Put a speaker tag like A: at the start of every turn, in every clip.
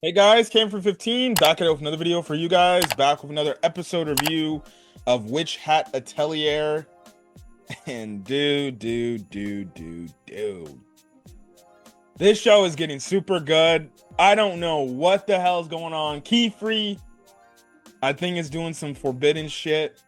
A: Hey guys, came from 15, back at it with another video for you guys, back with another episode review of Witch Hat Atelier. And dude. This show is getting super good. I don't know what the hell is going on. Qifrey, I think, is doing some forbidden shit.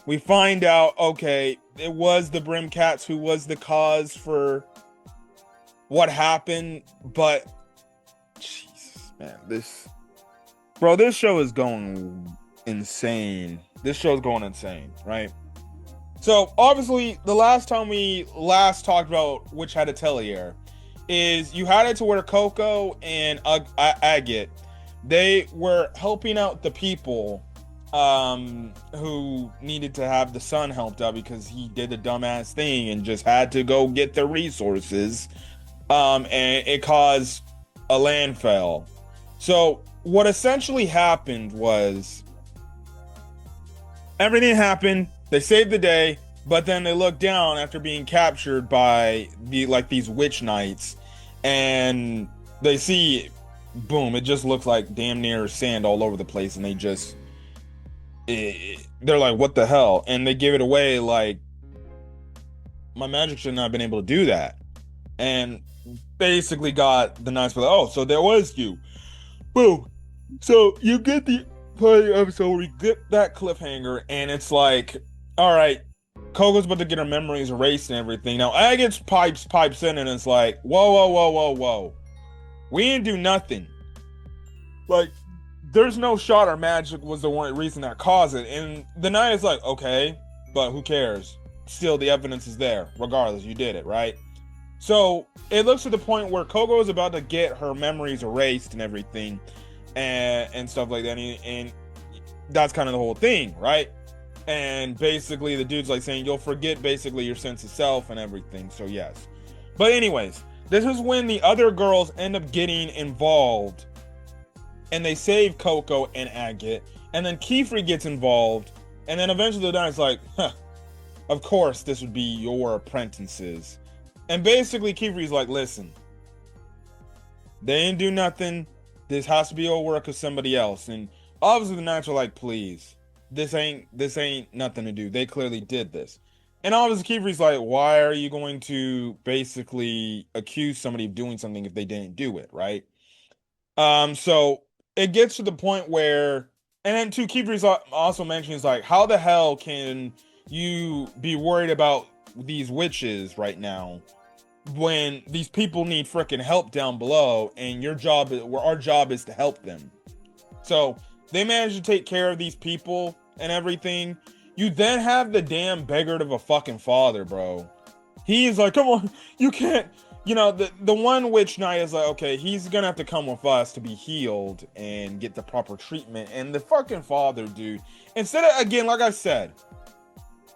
A: We find out, okay, it was the Brim Cats who was the cause for what happened, but Jesus, man, this show is going insane. This show is going insane, right? So obviously, the last time we talked about Witch Hat Atelier is you had it to where Coco and Agate, they were helping out the people who needed to have the son helped out because he did a dumbass thing and just had to go get the resources, and it caused a landfill. So what essentially happened was everything happened, they saved the day, but then they look down after being captured by these witch knights, and they see, boom, it just looks like damn near sand all over the place, and they're like, what the hell? And they give it away like, my magic should not have been able to do that. And basically got the knights for like, oh, so there was you. Boom. So you get the part of the episode where you get that cliffhanger, and it's like, all right, Coco's about to get her memories erased and everything. Now Agate's pipes in, and it's like, whoa. We didn't do nothing. Like, there's no shot or magic was the one reason that caused it. And the knight is like, okay, but who cares? Still, the evidence is there. Regardless, you did it, right? So it looks to the point where Coco is about to get her memories erased and everything, and stuff like that. And that's kind of the whole thing, right? And basically the dude's like saying, you'll forget basically your sense of self and everything. So yes. But anyways, this is when the other girls end up getting involved, and they save Coco and Agate, and then Qifrey gets involved, and then eventually the knight's like, huh, of course this would be your apprentices. And basically Qifrey's like, listen, they didn't do nothing. This has to be your work of somebody else. And obviously the knights are like, please, this ain't nothing to do. They clearly did this. And obviously Qifrey's like, why are you going to basically accuse somebody of doing something if they didn't do it, right? So it gets to the point where, and then too, Qifrey's also mentions like, how the hell can you be worried about these witches right now when these people need freaking help down below, and our job is to help them. So they manage to take care of these people and everything. You then have the damn beggar of a fucking father, bro. He's like, come on, you can't, the one witch knight is like, okay, he's gonna have to come with us to be healed and get the proper treatment. And the fucking father, dude, instead of, again, like I said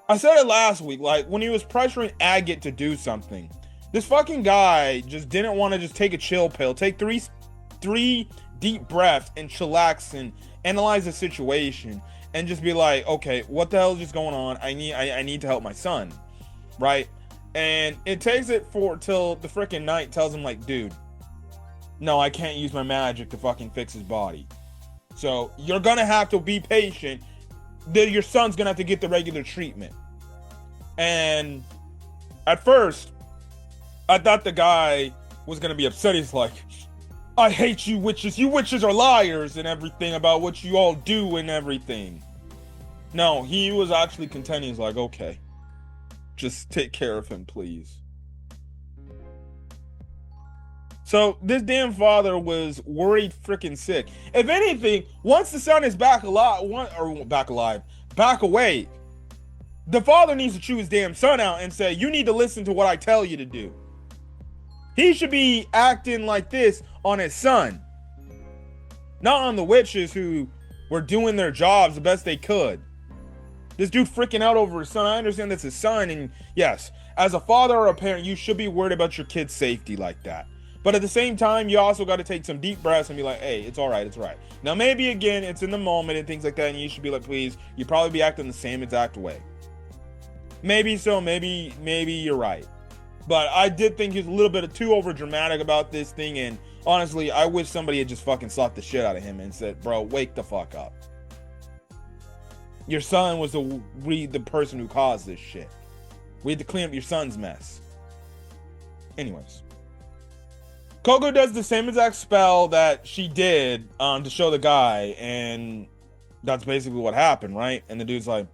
A: it last week, like when he was pressuring Agate to do something, this fucking guy just didn't want to just take a chill pill, take three deep breaths and chillax and analyze the situation and just be like, okay, what the hell is just going on? I need to help my son, right? And it takes it till the freaking knight tells him like, dude, no, I can't use my magic to fucking fix his body. So you're gonna have to be patient. Your son's gonna have to get the regular treatment. And at first, I thought the guy was gonna be upset. He's like, I hate you witches. You witches are liars and everything about what you all do and everything. No, he was actually contending. He's like, okay, just take care of him, please. So this damn father was worried freaking sick. If anything, once the son is back away, the father needs to chew his damn son out and say, you need to listen to what I tell you to do. He should be acting like this on his son, not on the witches who were doing their jobs the best they could. This dude freaking out over his son. I understand that's his son, and yes, as a father or a parent, you should be worried about your kid's safety like that. But at the same time, you also got to take some deep breaths and be like, hey, it's all right, it's all right. Now, maybe, again, it's in the moment and things like that, and you should be like, please, you probably be acting the same exact way. Maybe so, maybe you're right. But I did think he was a little bit too over dramatic about this thing, and honestly, I wish somebody had just fucking slapped the shit out of him and said, "Bro, wake the fuck up. Your son was the person who caused this shit. We had to clean up your son's mess." Anyways, Coco does the same exact spell that she did to show the guy, and that's basically what happened, right? And the dude's like,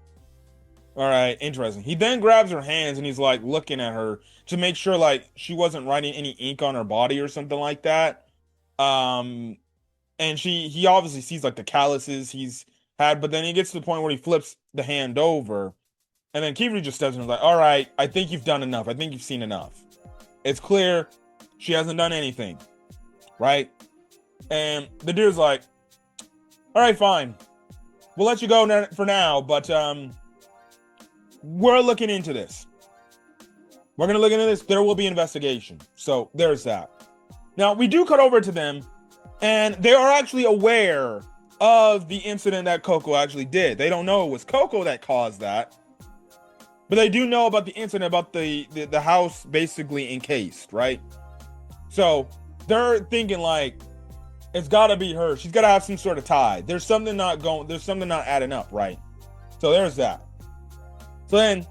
A: all right, interesting. He then grabs her hands and he's like looking at her to make sure like she wasn't writing any ink on her body or something like that. And he obviously sees like the calluses he's had, but then he gets to the point where he flips the hand over, and then Qifrey just steps in and is like, all right, I think you've done enough. I think you've seen enough. It's clear she hasn't done anything, right? And the dude's like, all right, fine. We'll let you go for now, but we're looking into this. We're going to look into this. There will be investigation. So there's that. Now, we do cut over to them, and they are actually aware of the incident that Coco actually did. They don't know it was Coco that caused that, but they do know about the incident, about the house basically encased, right? So they're thinking like, it's got to be her. She's got to have some sort of tie. There's something not adding up, right? So there's that. So then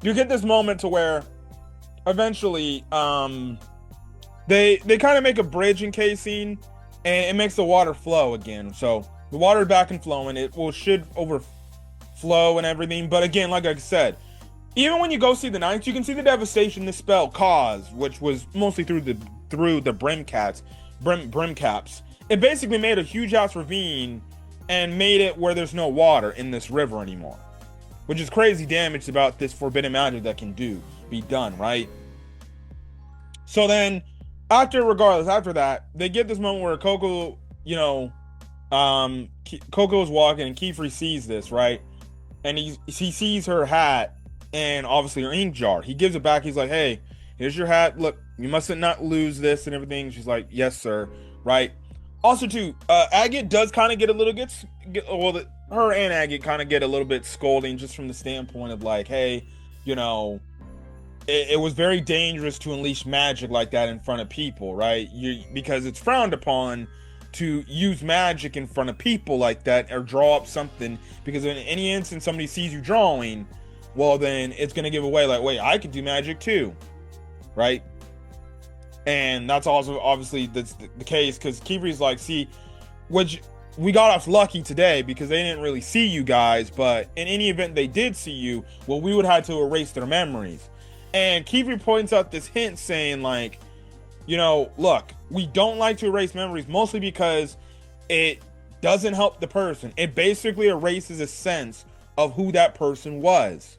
A: you get this moment to where eventually they kind of make a bridge encasing, and it makes the water flow again. So the water back and flowing, should overflow and everything. But again, like I said, even when you go see the Knights, you can see the devastation this spell caused, which was mostly through the brim caps. It basically made a huge ass ravine and made it where there's no water in this river anymore, which is crazy damage about this forbidden magic that can be done, right? So then after that, they get this moment where Coco, Coco's walking and Qifrey sees this, right? And he sees her hat and obviously her ink jar. He gives it back. He's like, hey, here's your hat. Look, you mustn't not lose this and everything. She's like, yes, sir. Right. Also, too, Agate does kind of get a little her and Agate kind of get a little bit scolding just from the standpoint of like, hey, it was very dangerous to unleash magic like that in front of people, right? Because it's frowned upon to use magic in front of people like that or draw up something, because in any instance somebody sees you drawing, well, then it's going to give away like, wait, I could do magic too, right? And that's also obviously the case, because Qifrey's like, see, which we got off lucky today because they didn't really see you guys, but in any event they did see you, well, we would have to erase their memories. And Qifrey points out this hint saying like, look, we don't like to erase memories, mostly because it doesn't help the person. It basically erases a sense of who that person was.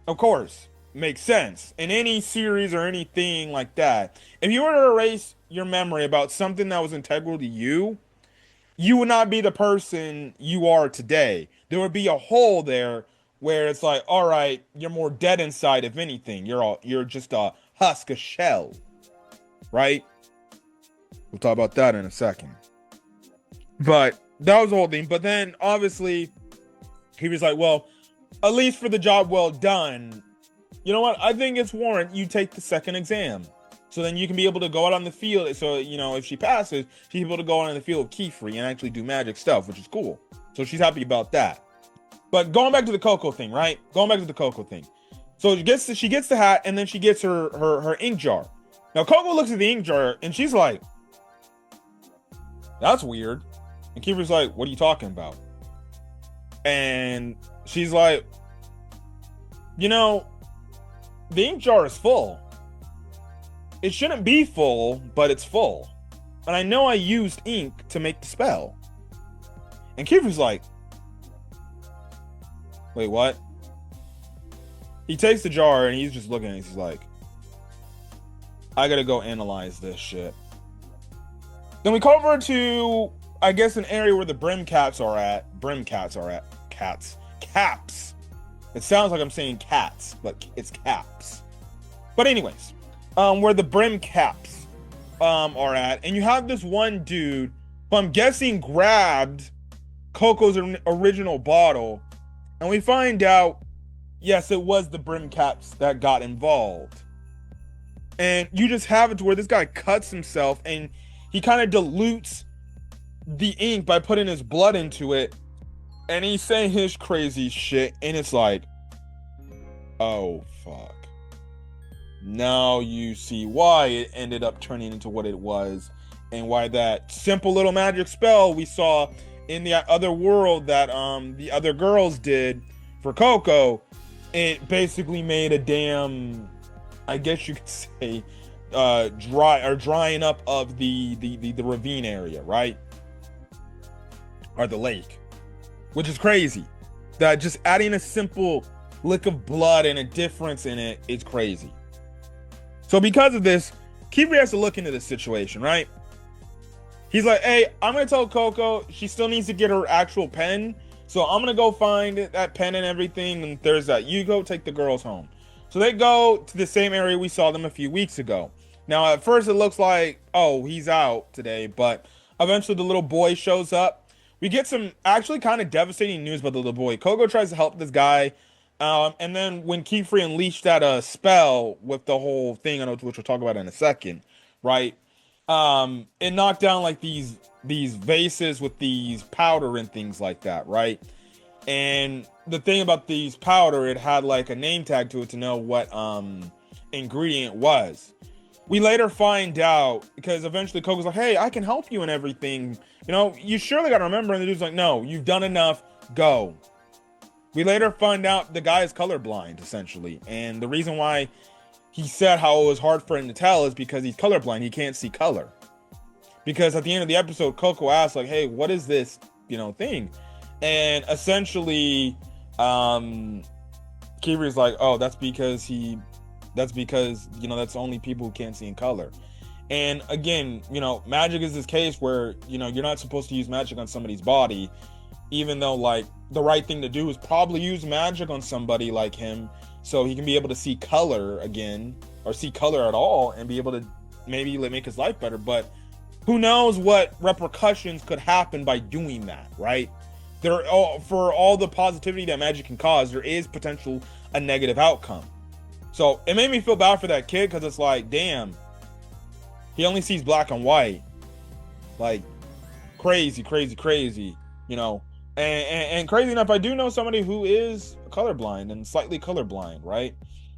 A: Of course, makes sense. In any series or anything like that, if you were to erase your memory about something that was integral to you, you would not be the person you are today. There would be a hole there where it's like, all right, you're more dead inside. If anything, you're just a husk, a shell, right? We'll talk about that in a second. But that was the whole thing. But then obviously he was like, well, at least for the job well done, you know what? I think it's warrant you take the second exam. So then you can be able to go out on the field. So, if she passes, she's able to go out on the field with Qifrey and actually do magic stuff, which is cool. So she's happy about that. But going back to the Coco thing, right? So she gets the hat, and then she gets her ink jar. Now Coco looks at the ink jar and she's like, that's weird. And Qifrey's like, what are you talking about? And she's like, the ink jar is full. It shouldn't be full, but it's full. And I know I used ink to make the spell. And Qifrey's like, wait, what? He takes the jar and he's just looking at it. He's like, I gotta go analyze this shit. Then we come over to, I guess, an area where the brim caps are at. Caps. It sounds like I'm saying cats, but it's caps. But anyways, where the brim caps are at, and you have this one dude who I'm guessing grabbed Coco's original bottle, and we find out, yes, it was the brim caps that got involved. And you just have it to where this guy cuts himself and he kind of dilutes the ink by putting his blood into it. And he's saying his crazy shit. And it's like, oh, fuck. Now you see why it ended up turning into what it was. And why that simple little magic spell we saw in the other world that the other girls did for Coco, it basically made a damn, I guess you could say, drying up of the ravine area, right? Or the lake, which is crazy. That just adding a simple lick of blood and a difference in it is crazy. So because of this, Qifrey has to look into this situation, right? He's like, hey, I'm gonna tell Coco she still needs to get her actual pen. So I'm gonna go find that pen and everything. And there's that. You go take the girls home. So they go to the same area we saw them a few weeks ago. Now, at first it looks like, oh, he's out today. But eventually the little boy shows up. We get some actually kind of devastating news about the little boy. Coco tries to help this guy. And then when Qifrey unleashed that spell with the whole thing, which we'll talk about in a second, right? It knocked down like these vases with these powder and things like that, right? And the thing about these powder, it had like a name tag to it to know what ingredient was. We later find out, because eventually Coco's like, hey, I can help you and everything. You know, you surely gotta remember. And the dude's like, no, you've done enough, go. We later find out the guy is colorblind, essentially. And the reason why he said how it was hard for him to tell is because he's colorblind. He can't see color. Because at the end of the episode, Coco asks, like, hey, what is this, thing? And essentially, Qifrey's like, oh, that's because, that's only people who can't see in color. And again, magic is this case where, you're not supposed to use magic on somebody's body, even though, like, the right thing to do is probably use magic on somebody like him so he can be able to see color again, or see color at all, and be able to maybe make his life better. But who knows what repercussions could happen by doing that, right? For all the positivity that magic can cause, there is potential a negative outcome. So it made me feel bad for that kid, because it's like, damn, he only sees black and white. Like, crazy, and crazy enough, I do know somebody who is colorblind and slightly colorblind, right?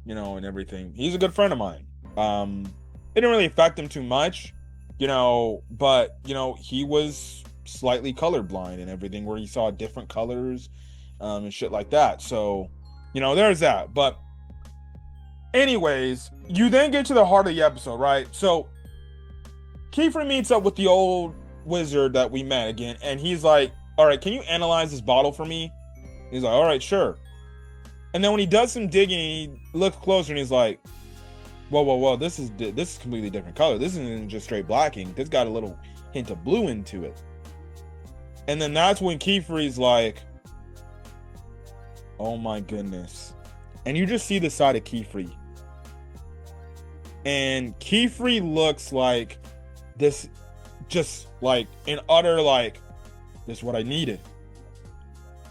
A: And everything. He's a good friend of mine. It didn't really affect him too much, but he was slightly colorblind and everything, where he saw different colors, and shit like that. So, there's that. But anyways, you then get to the heart of the episode, right? So Qifrey meets up with the old wizard that we met again, and he's like, all right, can you analyze this bottle for me? He's like, all right, sure. And then when he does some digging, he looks closer and he's like, whoa, this is completely different color. This isn't just straight black ink. This got a little hint of blue into it. And then that's when Qifrey's like, oh my goodness. And you just see the side of Qifrey. And Qifrey looks like this, just like an utter, like, this is what I needed.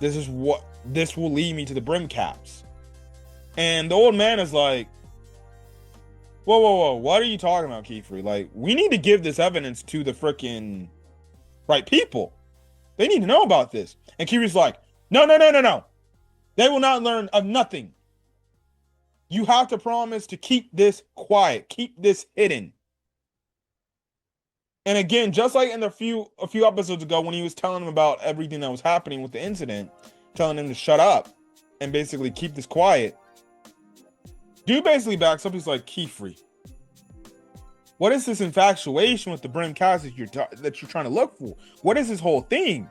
A: This will lead me to the brim caps. And the old man is like, whoa, what are you talking about, Qifrey? Like, we need to give this evidence to the freaking right people. They need to know about this. And Qifrey's like, no. They will not learn of nothing. You have to promise to keep this quiet, keep this hidden. And again, just like in a few episodes ago when he was telling him about everything that was happening with the incident, telling him to shut up and basically keep this quiet, dude basically backs up. He's like, Qifrey, what is this infatuation with the brim caps that you're trying to look for? What is this whole thing?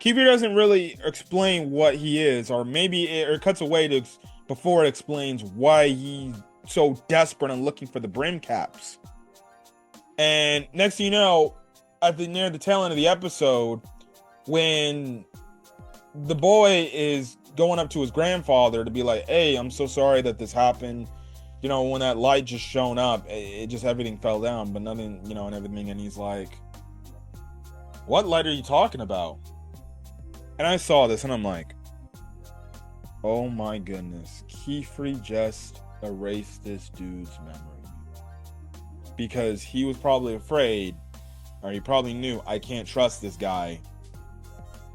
A: Qifrey doesn't really explain what he is, or maybe it cuts away before it explains why he's so desperate and looking for the brim caps. And next thing you know, near the tail end of the episode, when the boy is going up to his grandfather to be like, hey, I'm so sorry that this happened. When that light just shown up, it just, everything fell down, but nothing, and everything. And he's like, what light are you talking about? And I saw this and I'm like, oh my goodness, Qifrey just erase this dude's memory. Because he was probably afraid, or he probably knew, I can't trust this guy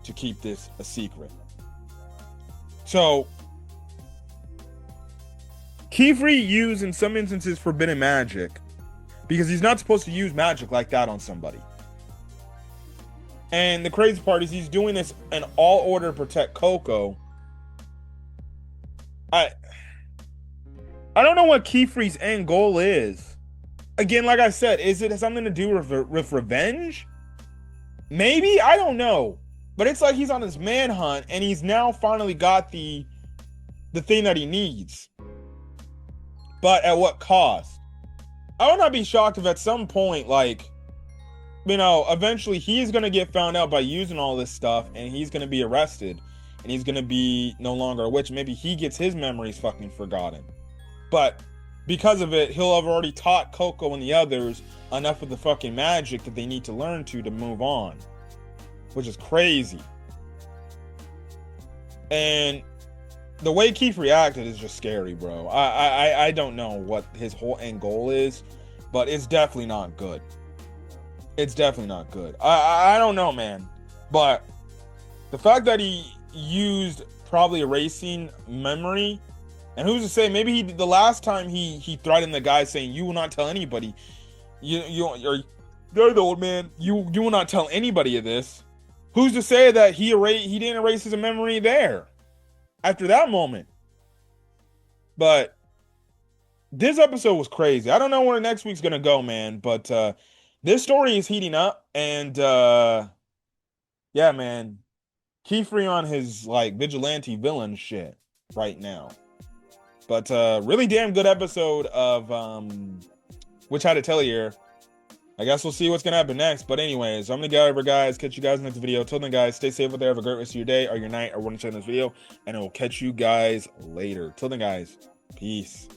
A: to keep this a secret. So, Qifrey used, in some instances, forbidden magic because he's not supposed to use magic like that on somebody. And the crazy part is he's doing this in all order to protect Coco. I don't know what Qifrey's end goal is. Again, like I said, is it something to do with revenge? Maybe? I don't know. But it's like he's on this manhunt and he's now finally got the thing that he needs. But at what cost? I would not be shocked if at some point, like, you know, eventually he's going to get found out by using all this stuff and he's going to be arrested and he's going to be no longer a witch. Maybe he gets his memories fucking forgotten. But because of it, he'll have already taught Coco and the others enough of the fucking magic that they need to learn to move on. Which is crazy. And the way Qifrey acted is just scary, bro. I don't know what his whole end goal is, but it's definitely not good. It's definitely not good. I don't know, man. But the fact that he used probably erasing memory, and who's to say, maybe the last time he threatened the guy saying, you will not tell anybody. You're the old man. You will not tell anybody of this. Who's to say that he didn't erase his memory there after that moment? But this episode was crazy. I don't know where next week's gonna go, man. But this story is heating up, and yeah, man, Qifrey on his like vigilante villain shit right now. But really damn good episode of Atelier. I guess we'll see what's going to happen next. But anyways, I'm going to get over, guys. Catch you guys in the next video. Till then, guys, stay safe out there. Have a great rest of your day or your night or when you're watching this video. And I will catch you guys later. Till then, guys, peace.